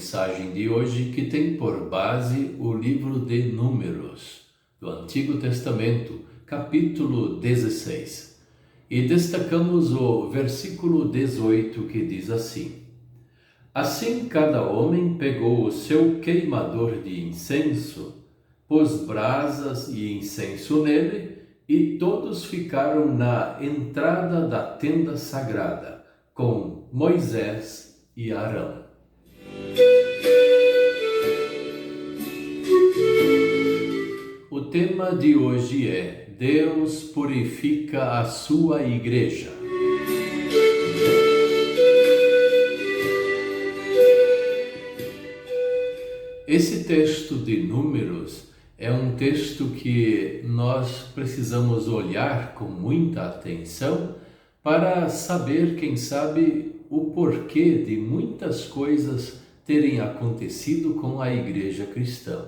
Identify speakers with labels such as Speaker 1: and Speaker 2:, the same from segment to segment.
Speaker 1: mensagem de hoje que tem por base o livro de Números, do Antigo Testamento, capítulo 16. E destacamos o versículo 18 que diz assim: Assim cada homem pegou o seu queimador de incenso, pôs brasas e incenso nele, e todos ficaram na entrada da tenda sagrada, com Moisés e Arão. O tema de hoje é: Deus purifica a sua igreja. Esse texto de Números é um texto que nós precisamos olhar com muita atenção para saber, quem sabe, o porquê de muitas coisas terem acontecido com a igreja cristã.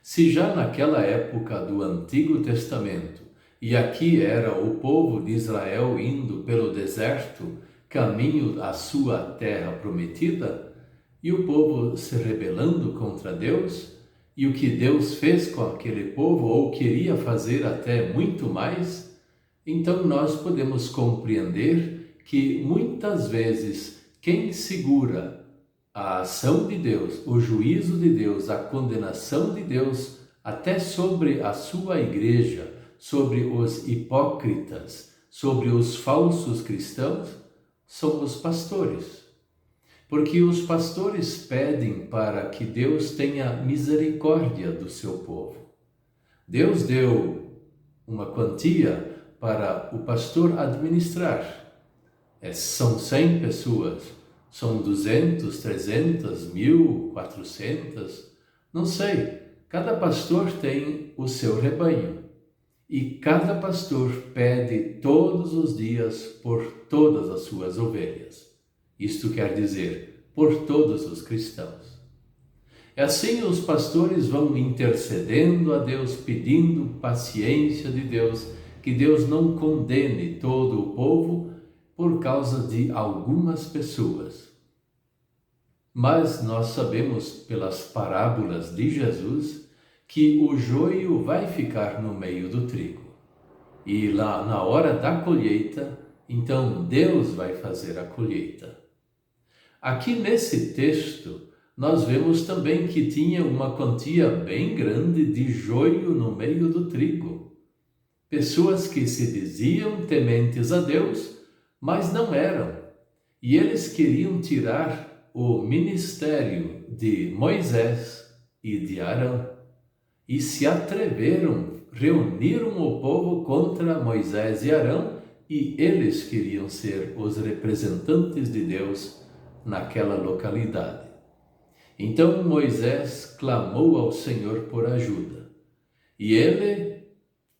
Speaker 1: Se já naquela época do Antigo Testamento, e aqui era o povo de Israel indo pelo deserto, caminho à sua terra prometida, e o povo se rebelando contra Deus, e o que Deus fez com aquele povo, ou queria fazer até muito mais, então nós podemos compreender que muitas vezes quem segura a ação de Deus, o juízo de Deus, a condenação de Deus, até sobre a sua igreja, sobre os hipócritas, sobre os falsos cristãos, são os pastores. Porque os pastores pedem para que Deus tenha misericórdia do seu povo. Deus deu uma quantia para o pastor administrar. São 100 pessoas, são 200, 300, 1.000, 400, não sei. Cada pastor tem o seu rebanho. E cada pastor pede todos os dias por todas as suas ovelhas. Isto quer dizer, por todos os cristãos. Assim os pastores vão intercedendo a Deus, pedindo paciência de Deus, que Deus não condene todo o povo por causa de algumas pessoas. Mas nós sabemos pelas parábolas de Jesus que o joio vai ficar no meio do trigo. E lá na hora da colheita, então Deus vai fazer a colheita. Aqui nesse texto, nós vemos também que tinha uma quantia bem grande de joio no meio do trigo. Pessoas que se diziam tementes a Deus, mas não eram. E eles queriam tirar o ministério de Moisés e de Arão. E se atreveram, reuniram o povo contra Moisés e Arão, e eles queriam ser os representantes de Deus naquela localidade. Então Moisés clamou ao Senhor por ajuda. E ele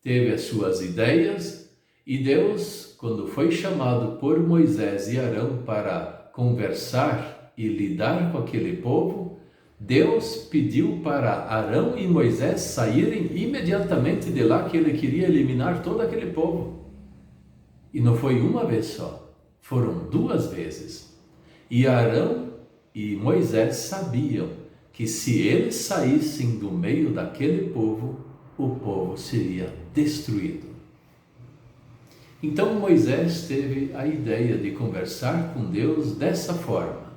Speaker 1: teve as suas ideias, e Deus, quando foi chamado por Moisés e Arão para conversar e lidar com aquele povo, Deus pediu para Arão e Moisés saírem imediatamente de lá, que ele queria eliminar todo aquele povo. E não foi uma vez só, foram 2 vezes. E Arão e Moisés sabiam que se eles saíssem do meio daquele povo, o povo seria destruído. Então Moisés teve a ideia de conversar com Deus dessa forma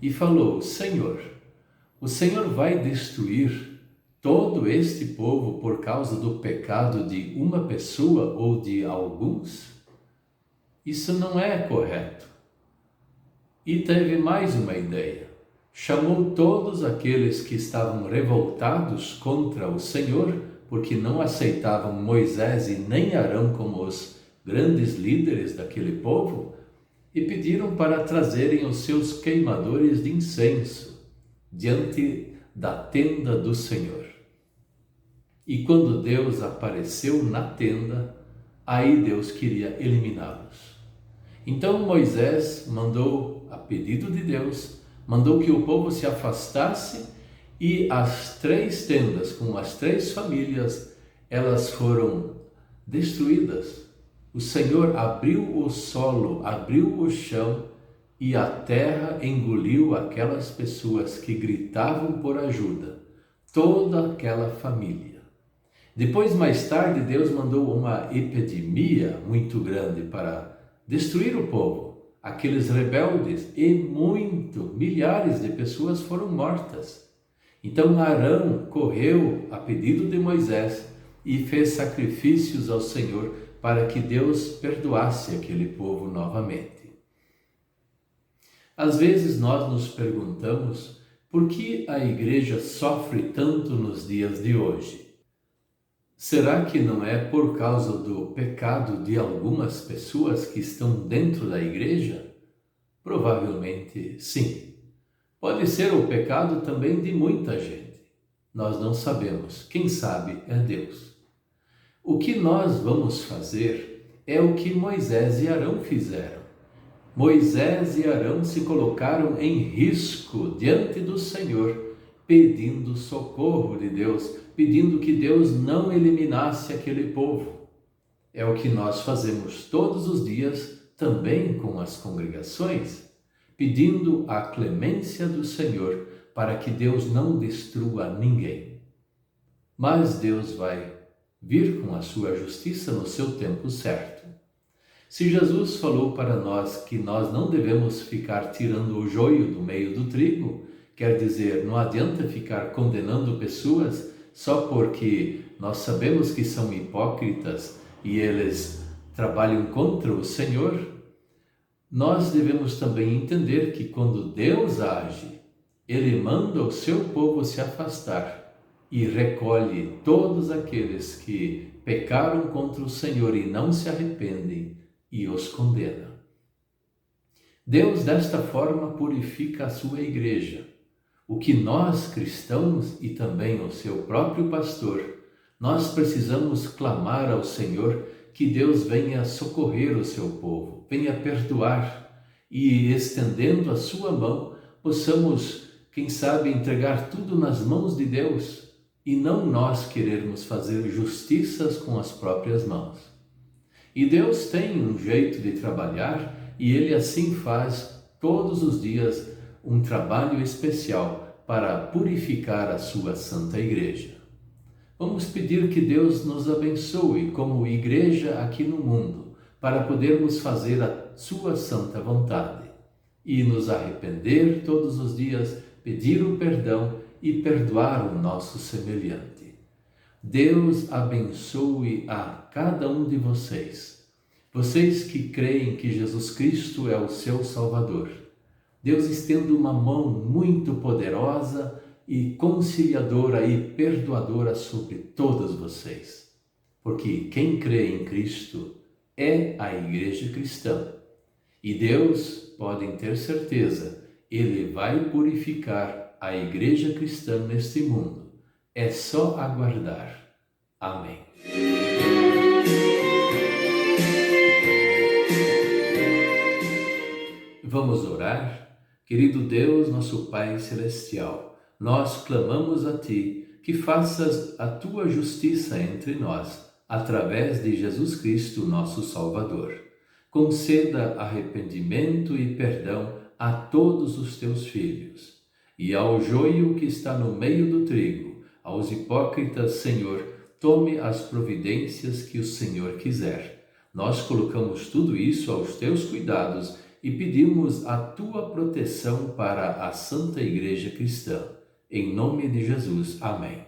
Speaker 1: e falou: Senhor, o Senhor vai destruir todo este povo por causa do pecado de uma pessoa ou de alguns? Isso não é correto. E teve mais uma ideia. Chamou todos aqueles que estavam revoltados contra o Senhor, porque não aceitavam Moisés e nem Arão como os grandes líderes daquele povo, e pediram para trazerem os seus queimadores de incenso diante da tenda do Senhor. E quando Deus apareceu na tenda, aí Deus queria eliminá-los. Então Moisés mandou, a pedido de Deus, mandou que o povo se afastasse, e as 3 tendas com as 3 famílias, elas foram destruídas. O Senhor abriu o solo, abriu o chão, e a terra engoliu aquelas pessoas que gritavam por ajuda, toda aquela família. Depois, mais tarde, Deus mandou uma epidemia muito grande para destruir o povo, aqueles rebeldes, e milhares de pessoas foram mortas. Então Arão correu a pedido de Moisés e fez sacrifícios ao Senhor para que Deus perdoasse aquele povo novamente. Às vezes nós nos perguntamos por que a igreja sofre tanto nos dias de hoje. Será que não é por causa do pecado de algumas pessoas que estão dentro da igreja? Provavelmente sim. Pode ser o pecado também de muita gente. Nós não sabemos. Quem sabe é Deus. O que nós vamos fazer é o que Moisés e Arão fizeram. Moisés e Arão se colocaram em risco diante do Senhor, pedindo socorro de Deus, pedindo que Deus não eliminasse aquele povo. É o que nós fazemos todos os dias, também com as congregações, pedindo a clemência do Senhor para que Deus não destrua ninguém. Mas Deus vai vir com a sua justiça no seu tempo certo. Se Jesus falou para nós que nós não devemos ficar tirando o joio do meio do trigo, quer dizer, não adianta ficar condenando pessoas só porque nós sabemos que são hipócritas e eles trabalham contra o Senhor, nós devemos também entender que quando Deus age, Ele manda o seu povo se afastar e recolhe todos aqueles que pecaram contra o Senhor e não se arrependem e os condena. Deus desta forma purifica a sua igreja. O que nós cristãos e também o seu próprio pastor, nós precisamos clamar ao Senhor que Deus venha socorrer o seu povo, venha perdoar e, estendendo a sua mão, possamos, quem sabe, entregar tudo nas mãos de Deus e não nós querermos fazer justiças com as próprias mãos. E Deus tem um jeito de trabalhar e Ele assim faz todos os dias um trabalho especial para purificar a sua Santa Igreja. Vamos pedir que Deus nos abençoe como igreja aqui no mundo, para podermos fazer a sua santa vontade e nos arrepender todos os dias, pedir o perdão e perdoar o nosso semelhante. Deus abençoe a cada um de vocês. Vocês que creem que Jesus Cristo é o seu Salvador. Deus estende uma mão muito poderosa e conciliadora e perdoadora sobre todos vocês. Porque quem crê em Cristo é a igreja cristã. E Deus, podem ter certeza, Ele vai purificar a igreja cristã neste mundo. É só aguardar. Amém. Vamos orar? Querido Deus, nosso Pai Celestial, nós clamamos a Ti que faças a Tua justiça entre nós, através de Jesus Cristo, nosso Salvador. Conceda arrependimento e perdão a todos os Teus filhos. E ao joio que está no meio do trigo, aos hipócritas, Senhor, tome as providências que o Senhor quiser. Nós colocamos tudo isso aos Teus cuidados e pedimos a Tua proteção para a Santa Igreja Cristã. Em nome de Jesus. Amém.